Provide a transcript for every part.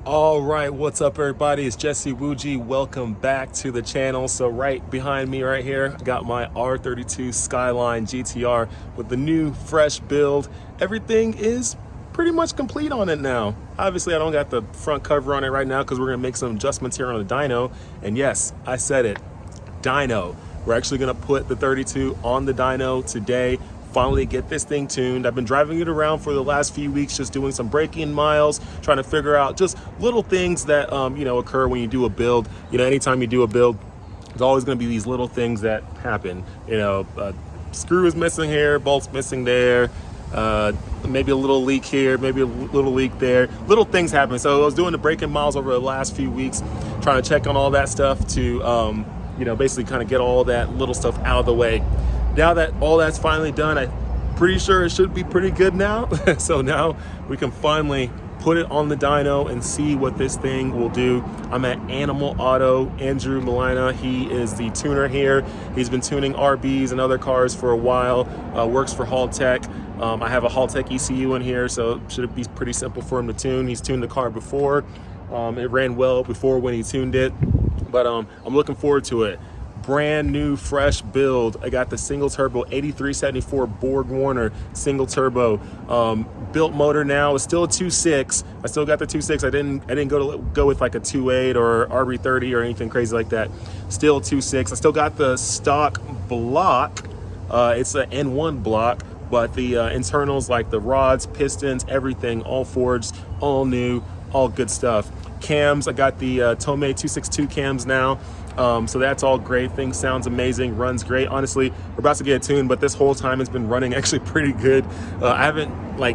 All right, what's up everybody? It's Jesse Wuji. Welcome back to the channel. So right behind me right here, I got my R32 Skyline GTR with the new fresh build. Everything is pretty much complete on it now. Obviously, I don't got the front cover on it right now because we're gonna make some adjustments here on the dyno. And yes, I said it, dyno. We're actually gonna put the 32 on the dyno today. Finally get this thing tuned. I've been driving it around for the last few weeks, just doing some break-in miles, trying to figure out just little things that occur when you do a build. Anytime you do a build, there's always going to be these little things that happen. Screw is missing here, bolt's missing there, maybe a little leak here, maybe a little leak there. Little things happen. So I was doing the break-in miles over the last few weeks, trying to check on all that stuff to basically kind of get all that little stuff out of the way. Now that all that's finally done, I'm pretty sure it should be pretty good now. So now we can finally put it on the dyno and see what this thing will do. I'm at Animal Auto. Andrew Molina, he is the tuner here. He's been tuning RBs and other cars for a while, works for Haltech. I have a Haltech ECU in here, so it should be pretty simple for him to tune. He's tuned the car before. It ran well before when he tuned it, but I'm looking forward to it. Brand new fresh build. I got the single turbo 8374 Borg Warner single turbo built motor. Now it's still a 2.6. I still got the 2.6. I didn't go with like a 2.8 or RB30 or anything crazy like that. Still 2.6. I still got the stock block. It's an N1 block, but the internals like the rods, pistons, everything all forged, all new, all good stuff. Cams, I got the Tomei 262 cams now. So that's all great. Thing sounds amazing, runs great. Honestly, we're about to get it tuned, but this whole time it's been running actually pretty good. I haven't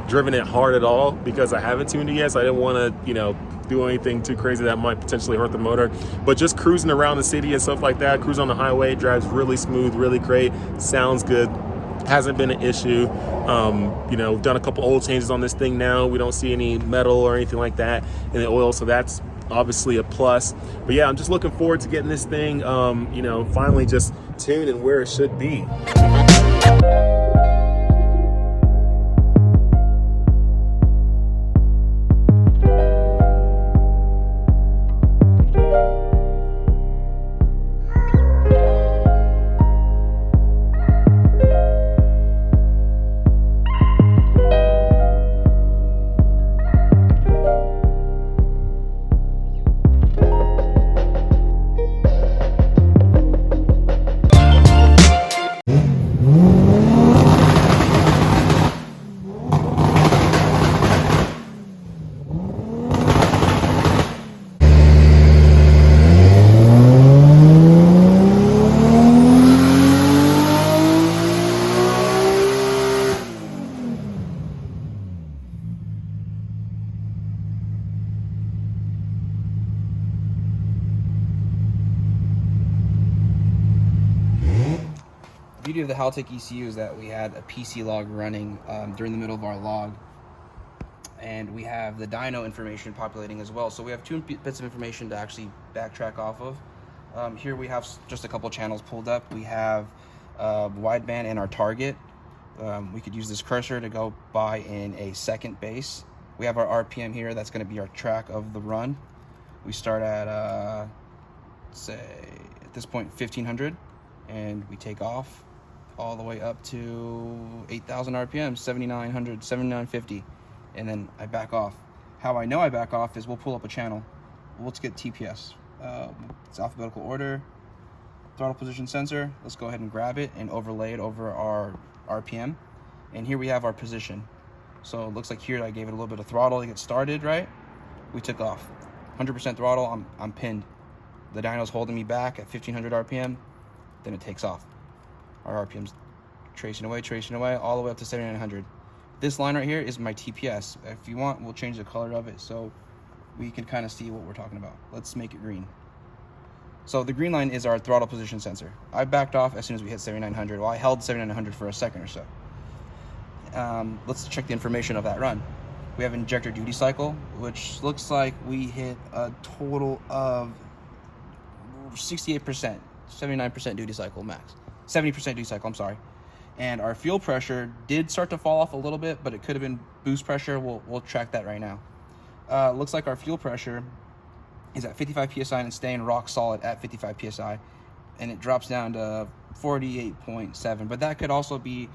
driven it hard at all because I haven't tuned it yet, so I didn't want to, do anything too crazy that might potentially hurt the motor. But just cruising around the city and stuff like that, cruise on the highway, drives really smooth, really great, sounds good. Hasn't been an issue. We've done a couple oil changes on this thing now. We don't see any metal or anything like that in the oil, so that's obviously a plus. But yeah, I'm just looking forward to getting this thing finally just tuned and where it should be. The beauty of the Haltech ECU is that we had a PC log running during the middle of our log, and we have the dyno information populating as well. So we have two bits of information to actually backtrack off of. Here we have just a couple channels pulled up. We have wideband and our target. We could use this cursor to go by in a second base. We have our RPM here. That's going to be our track of the run. We start at say at this point 1500, and we take off all the way up to 8,000 RPM, 7,900, 7,950, and then I back off. How I know I back off is we'll pull up a channel. Let's get TPS. It's alphabetical order, throttle position sensor. Let's go ahead and grab it and overlay it over our RPM. And here we have our position. So it looks like here I gave it a little bit of throttle to get started, right? We took off. 100% throttle, I'm pinned. The dyno's holding me back at 1,500 RPM, then it takes off. Our RPM's tracing away, all the way up to 7,900. This line right here is my TPS. If you want, we'll change the color of it so we can kind of see what we're talking about. Let's make it green. So the green line is our throttle position sensor. I backed off as soon as we hit 7,900. Well, I held 7,900 for a second or so. Let's check the information of that run. We have injector duty cycle, which looks like we hit a total of 68%, 79% duty cycle max. 70% duty cycle, I'm sorry. And our fuel pressure did start to fall off a little bit, but it could have been boost pressure. We'll track that right now. looks like our fuel pressure is at 55 psi and it's staying rock solid at 55 psi, and it drops down to 48.7. But that could also be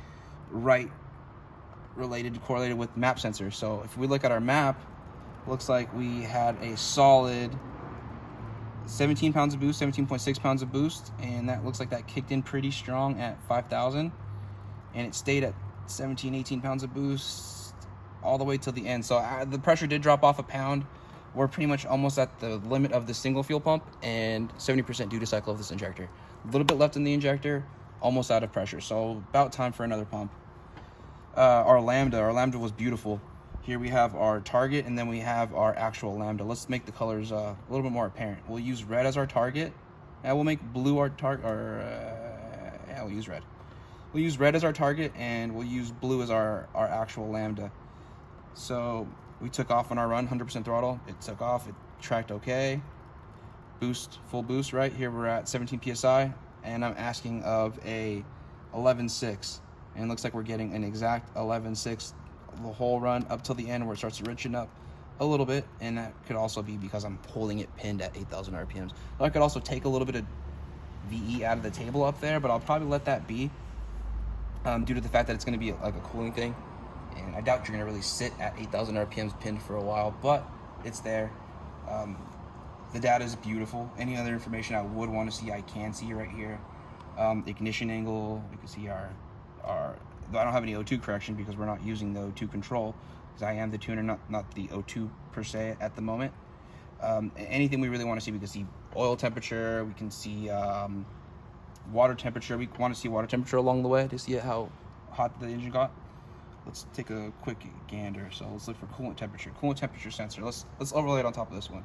correlated with map sensor. So if we look at our map, looks like we had a solid 17 pounds of boost, 17.6 pounds of boost, and that looks like that kicked in pretty strong at 5,000, and it stayed at 17, 18 pounds of boost all the way till the end. So the pressure did drop off a pound. We're pretty much almost at the limit of the single fuel pump, and 70% due to cycle of this injector. A little bit left in the injector, almost out of pressure, so about time for another pump. Our lambda was beautiful. Here we have our target, and then we have our actual lambda. Let's make the colors a little bit more apparent. We'll use red as our target, and we'll make blue our target. We'll use red. We'll use red as our target, and we'll use blue as our actual lambda. So we took off on our run, 100% throttle. It took off. It tracked okay. Boost, full boost. Right here, we're at 17 psi, and I'm asking of a 11.6, and it looks like we're getting an exact 11.6. The whole run up till the end where it starts to richen up a little bit, and that could also be because I'm holding it pinned at 8,000 RPMs. I could also take a little bit of VE out of the table up there, but I'll probably let that be due to the fact that it's going to be like a cooling thing, and I doubt you're going to really sit at 8,000 RPMs pinned for a while, but it's there. The data is beautiful. Any other information I would want to see, I can see right here. Ignition angle, we can see our I don't have any O2 correction because we're not using the O2 control, because I am the tuner, not the O2 per se at the moment. Anything we really want to see, we can see oil temperature, we can see water temperature. We want to see water temperature along the way to see how hot the engine got. Let's take a quick gander. So let's look for coolant temperature sensor. Let's overlay it on top of this one.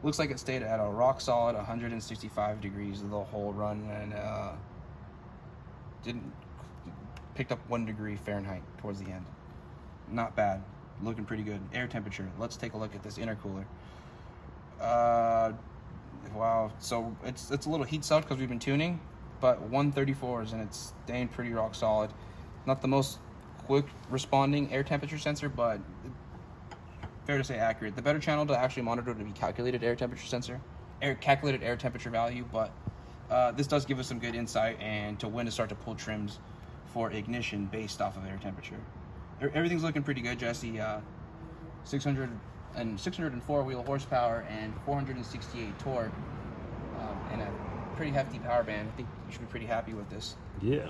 Looks like it stayed at a rock solid 165 degrees the whole run, and picked up 1 degree Fahrenheit towards the end. Not bad, looking pretty good. Air temperature, let's take a look at this intercooler. Wow, so it's a little heat sucked because we've been tuning, but 134s, and it's staying pretty rock solid. Not the most quick responding air temperature sensor, but fair to say accurate. The better channel to actually monitor would be calculated air temperature sensor, calculated air temperature value, but this does give us some good insight and to when to start to pull trims for ignition based off of air temperature. Everything's looking pretty good, Jesse. 604 wheel horsepower and 468 torque, and a pretty hefty power band. I think you should be pretty happy with this. Yeah.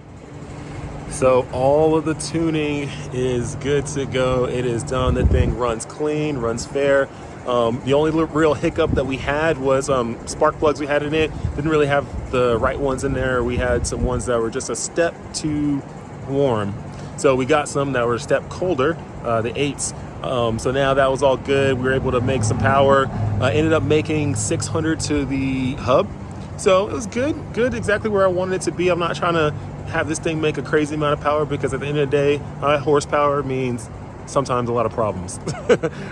So all of the tuning is good to go. It is done. The thing runs clean, runs fair. The only real hiccup that we had was spark plugs we had in it. Didn't really have the right ones in there. We had some ones that were just a step too warm. So we got some that were a step colder, the 8s. So now that was all good. We were able to make some power. Ended up making 600 to the hub. So it was good, exactly where I wanted it to be. I'm not trying to have this thing make a crazy amount of power, because at the end of the day, high horsepower means sometimes a lot of problems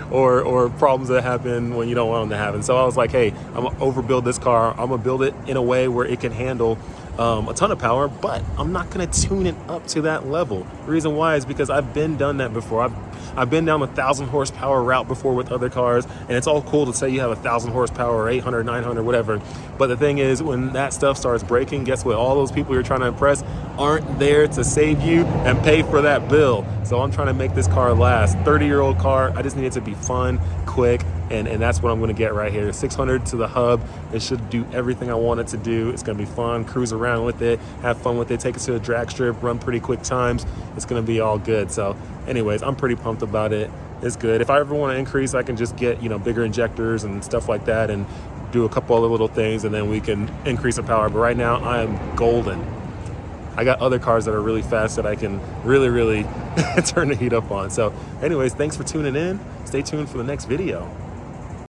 or problems that happen when you don't want them to happen. So I was like, hey, I'm gonna overbuild this car. I'm gonna build it in a way where it can handle a ton of power, but I'm not gonna tune it up to that level. The reason why is because I've done that before. I've been down the 1,000 horsepower route before with other cars, and it's all cool to say you have 1,000 horsepower or 800, 900, whatever. But the thing is, when that stuff starts breaking, guess what? All those people you're trying to impress aren't there to save you and pay for that bill. So I'm trying to make this car last. 30-year-old car. I just need it to be fun, quick, and that's what I'm going to get right here. 600 to the hub. It should do everything I want it to do. It's going to be fun. Cruise around with it, have fun with it, take it to a drag strip, run pretty quick times. It's going to be all good. So anyways, I'm pretty pumped about it. It's good. If I ever want to increase, I can just get, bigger injectors and stuff like that and do a couple other little things, and then we can increase the power. But right now I am golden. I got other cars that are really fast that I can really turn the heat up on. So anyways, thanks for tuning in. Stay tuned for the next video.